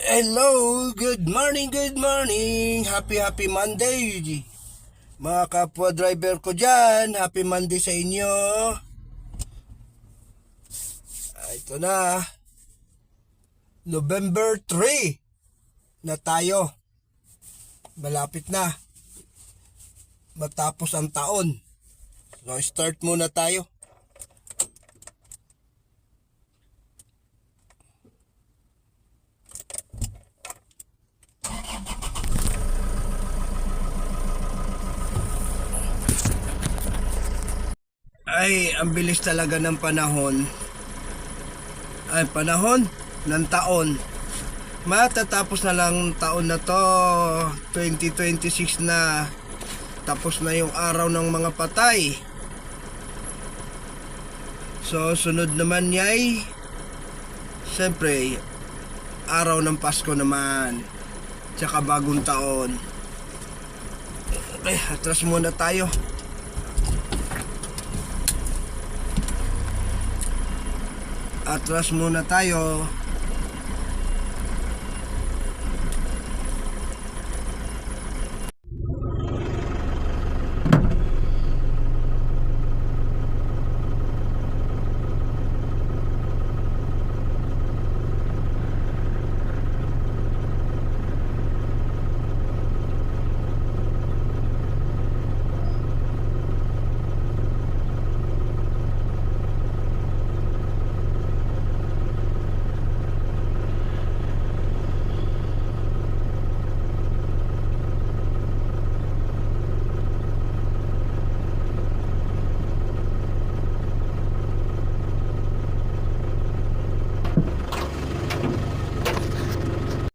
Hello, good morning. Happy Monday. Mga kapwa driver ko dyan, happy Monday sa inyo. Ito na, November 3 na tayo. Malapit na matapos ang taon. So start muna tayo. Ay, ang bilis talaga ng panahon. Ay, panahon ng taon. Matatapos na lang taon na to, 2026 na. Tapos na yung araw ng mga patay. So, sunod naman yay, siyempre, araw ng Pasko naman. Tsaka bagong taon. Ay, atras muna tayo. Atras muna tayo.